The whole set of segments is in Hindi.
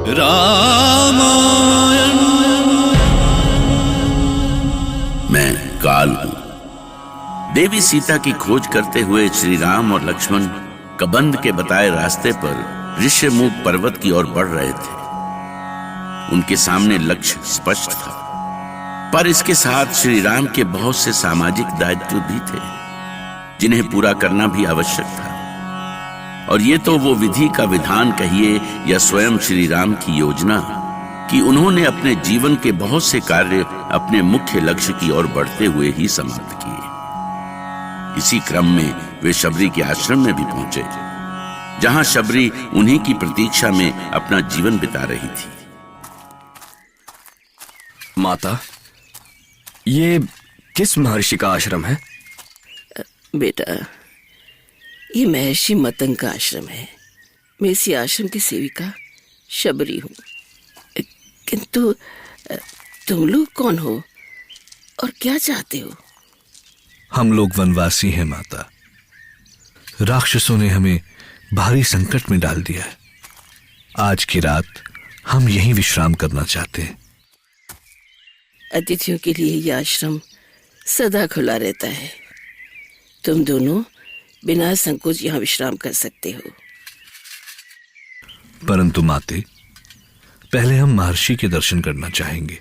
रामायण। मैं काल हूं। देवी सीता की खोज करते हुए श्री राम और लक्ष्मण कबंध के बताए रास्ते पर ऋष्यमुख पर्वत की ओर बढ़ रहे थे। उनके सामने लक्ष्य स्पष्ट था, पर इसके साथ श्री राम के बहुत से सामाजिक दायित्व भी थे जिन्हें पूरा करना भी आवश्यक था। और ये तो वो विधि का विधान कहिए या स्वयं श्री राम की योजना कि उन्होंने अपने जीवन के बहुत से कार्य अपने मुख्य लक्ष्य की ओर बढ़ते हुए ही समाप्त किए। इसी क्रम में वे शबरी के आश्रम में भी पहुंचे, जहां शबरी उन्हीं की प्रतीक्षा में अपना जीवन बिता रही थी। माता, ये किस महर्षि का आश्रम है? बेटा, ये महर्षि मतंग का आश्रम है। मैं इसी आश्रम की सेविका शबरी हूँ। किंतु तुम लोग कौन हो और क्या चाहते हो? हम लोग वनवासी हैं माता। राक्षसों ने हमें भारी संकट में डाल दिया है। आज की रात हम यहीं विश्राम करना चाहते हैं। अतिथियों के लिए यह आश्रम सदा खुला रहता है। तुम दोनों बिना संकोच यहाँ विश्राम कर सकते हो। परंतु माते, पहले हम महर्षि के दर्शन करना चाहेंगे।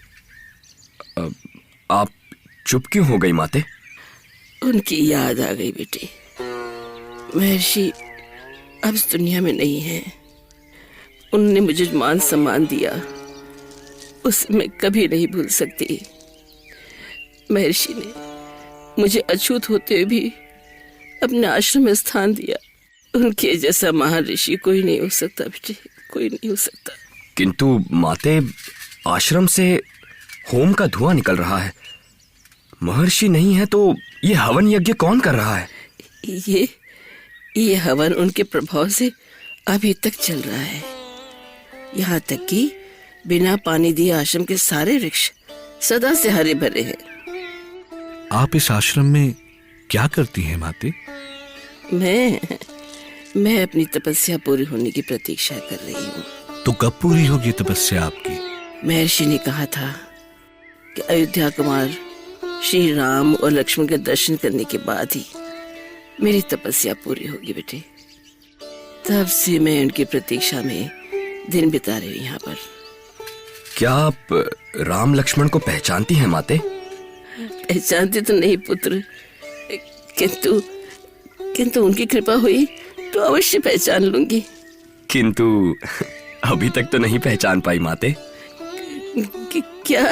आप चुप क्यों हो गई माते? उनकी याद आ गई बेटे। महर्षि अब इस दुनिया में नहीं है। उन्होंने मुझे मान सम्मान दिया, उसे मैं कभी नहीं भूल सकती। महर्षि ने मुझे अछूत होते हुए भी अपने आश्रम में स्थान दिया। उनके जैसा महान ऋषि कोई नहीं हो सकता बेटे, कोई नहीं हो सकता। किंतु माते, आश्रम से होम का धुआं निकल रहा है। महर्षि नहीं है तो ये हवन यज्ञ कौन कर रहा है? ये हवन उनके प्रभाव से अभी तक चल रहा है। यहाँ तक कि बिना पानी दिए आश्रम के सारे वृक्ष सदा से हरे भरे हैं। आप इस आश्रम में क्या करती हैं माते? मैं अपनी तपस्या पूरी होने की प्रतीक्षा कर रही हूँ। तो कब पूरी होगी तपस्या आपकी? महर्षि ने कहा था कि अयोध्या कुमार श्री राम और लक्ष्मण के दर्शन करने के बाद ही मेरी तपस्या पूरी होगी बेटे। तब से मैं उनकी प्रतीक्षा में दिन बिता रही हूँ यहाँ पर। क्या आप राम लक्ष्मण को पहचानती हैं माते? पहचानती तो नहीं पुत्र, किंतु उनकी कृपा हुई तो अवश्य पहचान लूंगी। किंतु अभी तक तो नहीं पहचान पाई माते। क्या?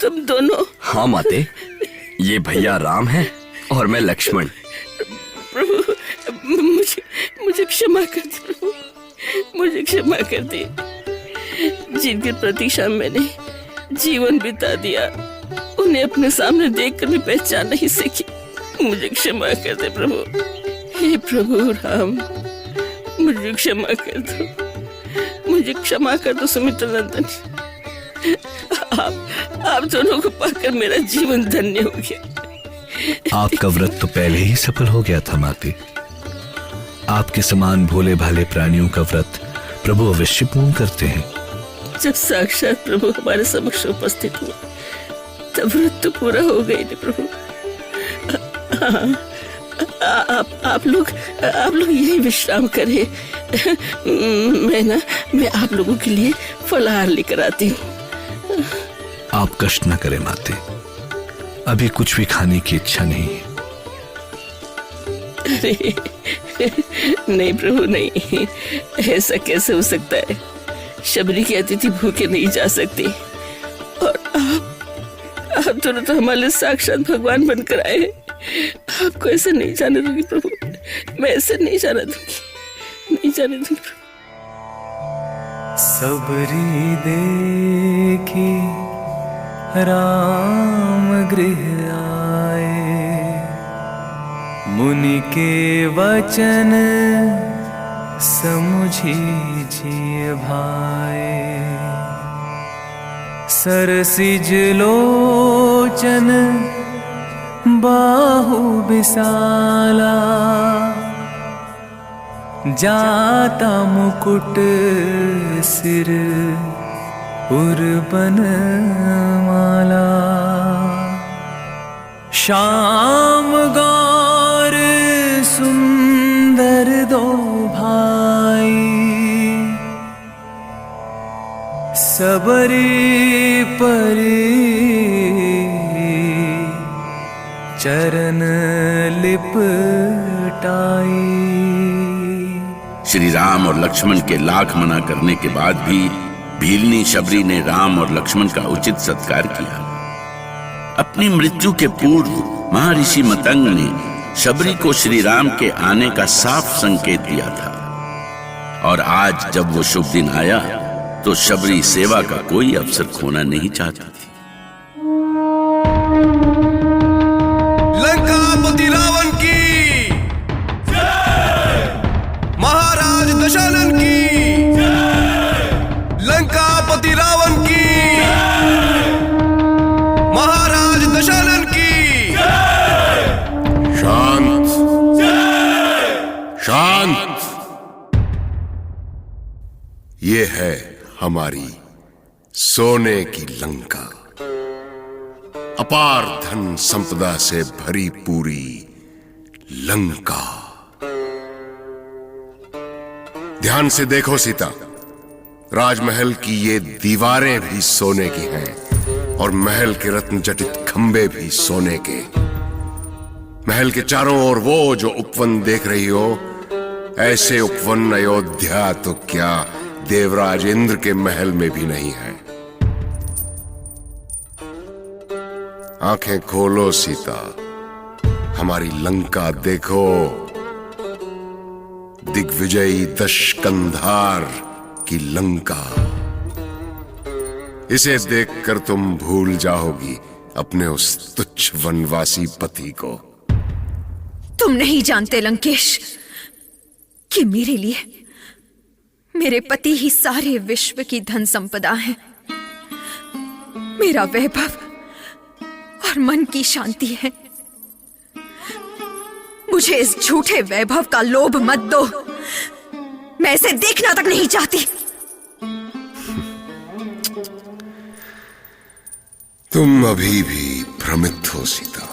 तुम दोनों? हाँ माते, ये भैया राम है और मैं लक्ष्मण। प्रभु, मुझे क्षमा कर दे प्रभु, मुझे क्षमा कर दे। जिनकी प्रतीक्षा में मैंने जीवन बिता दिया, उन्हें अपने सामने देखकर मैं पहचान नहीं सकी। मुझे क्षमा कर दे प्रभु। हे प्रभु राम, मुझे क्षमा कर दो, मुझे क्षमा कर दो सुमित्र नंदन। आप दोनों को पाकर मेरा जीवन धन्य हो गया। आपका व्रत तो पहले ही सफल हो गया था माते। आपके समान भोले भाले प्राणियों का व्रत प्रभु अवश्य पूर्ण करते हैं। जब साक्षात प्रभु हमारे समक्ष उपस्थित हुए तब व्रत तो पूरा हो गई ना प्रभु। आप लोग यही विश्राम करें। मैं आप लोगों के लिए फलाहार लेकर आती हूँ। आप कष्ट न करें माते, अभी कुछ भी खाने की इच्छा नहीं है। अरे नहीं प्रभु नहीं, ऐसा कैसे हो सकता है? शबरी के अतिथि भूखे नहीं जा सकते। और आप दोनों तो हमारे लिए साक्षात भगवान बनकर आए हैं। आपको ऐसे नहीं जाने दूंगी प्रभु, मैं ऐसे नहीं जाने दूंगी, नहीं जाने दूंगी प्रभु। सबरी देखी राम गृह आए, मुनि के वचन समुझी जिय भाए। सरसिज लोचन बाहु विशाला, जाता मुकुट सिर उर्बन माला। श्याम गौर सुंदर दो भाई, सबरी परी चरण लिपटाई। श्री राम और लक्ष्मण के लाख मना करने के बाद भी भीलनी शबरी ने राम और लक्ष्मण का उचित सत्कार किया। अपनी मृत्यु के पूर्व महर्षि मतंग ने शबरी को श्री राम के आने का साफ संकेत दिया था, और आज जब वो शुभ दिन आया तो शबरी सेवा का कोई अवसर खोना नहीं चाहती थी। लंकापति रावण की जय, महाराज दशानन की जय, लंकापति रावण की जय, महाराज दशानन की जय। शांत, शांत। ये है हमारी सोने की लंका, अपार धन संपदा से भरी पूरी लंका। ध्यान से देखो सीता, राजमहल की ये दीवारें भी सोने की हैं और महल के रत्न जटित खंबे भी सोने के। महल के चारों ओर वो जो उपवन देख रही हो, ऐसे उपवन अयोध्या तो क्या देवराज इंद्र के महल में भी नहीं है। आंखें खोलो सीता, हमारी लंका देखो, दिग्विजयी दशकंधार की लंका। इसे देखकर तुम भूल जाओगी अपने उस तुच्छ वनवासी पति को। तुम नहीं जानते लंकेश कि मेरे लिए मेरे पति ही सारे विश्व की धन संपदा है। मेरा वैभव और मन की शांति है। मुझे इस झूठे वैभव का लोभ मत दो, मैं इसे देखना तक नहीं चाहती। तुम अभी भी भ्रमित हो सीता,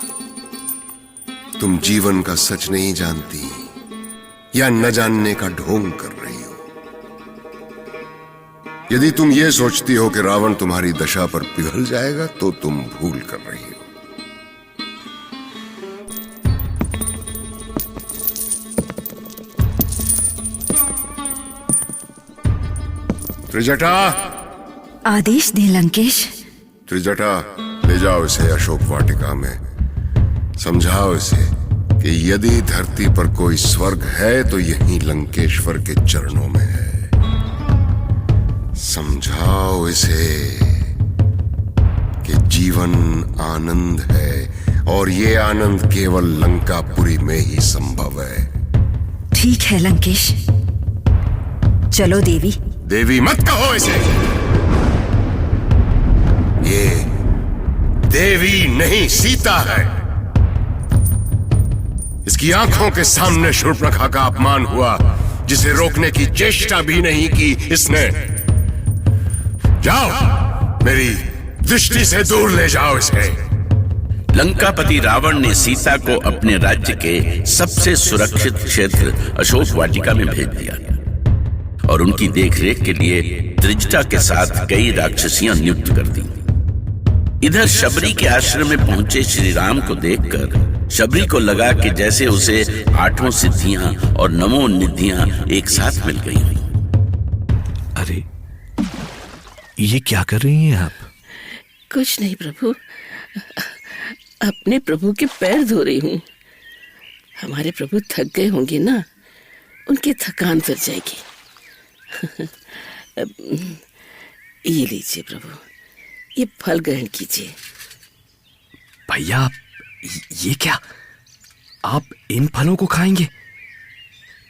तुम जीवन का सच नहीं जानती या न जानने का ढोंग कर रही हो। यदि तुम ये सोचती हो कि रावण तुम्हारी दशा पर पिघल जाएगा तो तुम भूल कर रही हो। त्रिजटा, आदेश दे लंकेश। त्रिजटा, ले जाओ इसे अशोक वाटिका में। समझाओ इसे कि यदि धरती पर कोई स्वर्ग है तो यहीं लंकेश्वर के चरणों में है। समझाओ इसे कि जीवन आनंद है और ये आनंद केवल लंकापुरी में ही संभव है। ठीक है लंकेश, चलो देवी। देवी मत कहो इसे, ये देवी नहीं सीता है। इसकी आंखों के सामने शूर्पणखा का अपमान हुआ, जिसे रोकने की चेष्टा भी नहीं की इसने। जाओ, मेरी दृष्टि से दूर ले जाओ इसे। लंकापति रावण ने सीता को अपने राज्य के सबसे सुरक्षित क्षेत्र अशोक वाटिका में भेज दिया और उनकी देखरेख के लिए त्रिजटा के साथ कई राक्षसियां नियुक्त कर दी। इधर शबरी के आश्रम में पहुंचे श्री राम को देखकर शबरी को लगा कि जैसे उसे 8 सिद्धियां और 9 निधियां एक साथ मिल गई हुई। अरे ये क्या कर रही हैं आप? कुछ नहीं प्रभु, अपने प्रभु के पैर धो रही हूँ। हमारे प्रभु थक गए होंगे ना, उनकी थकान उतर जाएगी। ये लीजिए प्रभु, ये फल ग्रहण कीजिए। भैया, ये क्या? आप इन फलों को खाएंगे?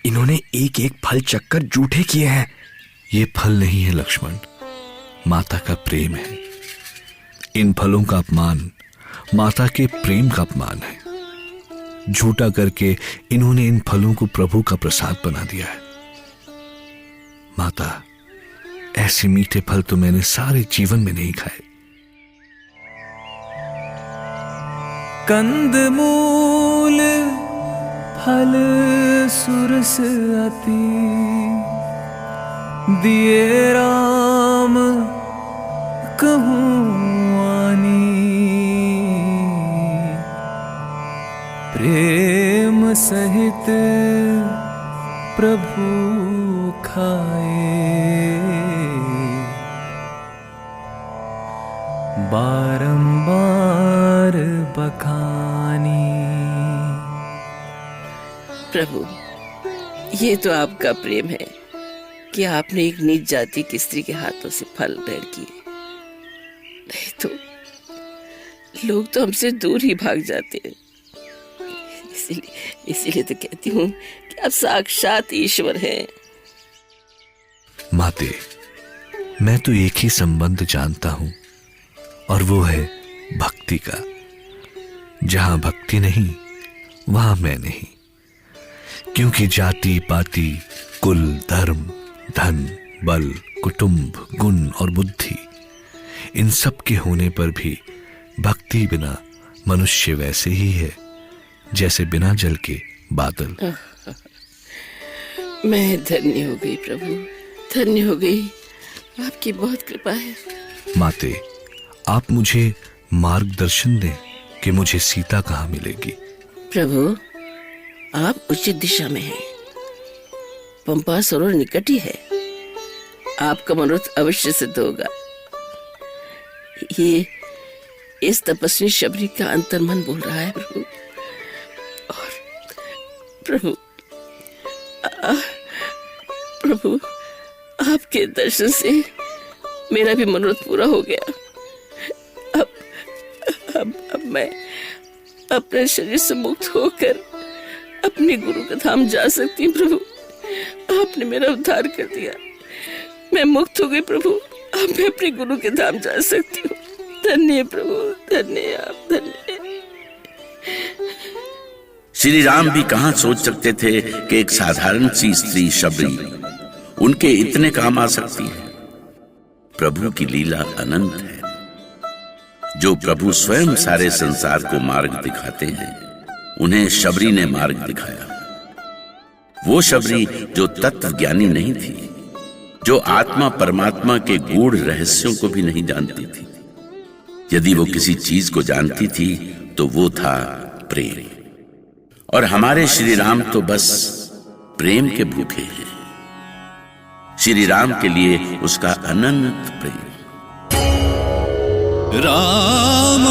इन्होंने एक एक फल चक्कर जूठे किए हैं। ये फल नहीं है लक्ष्मण, माता का प्रेम है। इन फलों का अपमान माता के प्रेम का अपमान है। झूठा करके इन्होंने इन फलों को प्रभु का प्रसाद बना दिया है। माता, ऐसे मीठे फल तो मैंने सारे जीवन में नहीं खाए। कंदमूल फल सुरस अति, दिए राम कहूँ आनी, प्रेम सहित प्रभु खाए, बारंबार बखानी। प्रभु, ये तो आपका प्रेम है कि आपने एक नीच जाति की स्त्री के हाथों से फल ग्रहण किए, नहीं तो लोग तो हमसे दूर ही भाग जाते हैं। इसीलिए तो कहती हूँ कि आप साक्षात ईश्वर हैं। माते, मैं तो एक ही संबंध जानता हूं, और वो है भक्ति का। जहां भक्ति नहीं वहां मैं नहीं, क्योंकि जाति पाति, कुल, धर्म, धन, बल, कुटुंब, गुण और बुद्धि, इन सब के होने पर भी भक्ति बिना मनुष्य वैसे ही है जैसे बिना जल के बादल। मैं धन्य हो गई प्रभु, धन्य हो गई। आपकी बहुत कृपा है। माते, आप मुझे मार्गदर्शन दें कि मुझे सीता कहाँ मिलेगी। प्रभु, आप उचित दिशा में हैं। पंपा सरोवर निकट ही है। आपका मनोरथ अवश्य सिद्ध होगा। ये इस तपस्वी शबरी का अंतर्मन बोल रहा है प्रभु। और प्रभु, प्रभु, आपके दर्शन से मेरा भी मनोरथ पूरा हो गया। अब मैं अपने शरीर से मुक्त होकर अपने गुरु का धाम जा सकती हूँ। प्रभु, आपने मेरा उद्धार कर दिया। मैं मुक्त हो गई प्रभु। अब मैं अपने गुरु के धाम जा सकती हूँ। धन्य प्रभु, धन्य आप, धन्य। श्री राम भी कहां सोच सकते थे कि एक साधारण सी स्त्री शबरी उनके इतने काम आ सकती है। प्रभु की लीला अनंत है। जो प्रभु स्वयं सारे संसार को मार्ग दिखाते हैं, उन्हें शबरी ने मार्ग दिखाया। वो शबरी जो तत्व ज्ञानी नहीं थी, जो आत्मा परमात्मा के गूढ़ रहस्यों को भी नहीं जानती थी। यदि वो किसी चीज को जानती थी तो वो था प्रेम। और हमारे श्री राम तो बस प्रेम के भूखे हैं। श्री राम के लिए उसका अनंत प्रेम। राम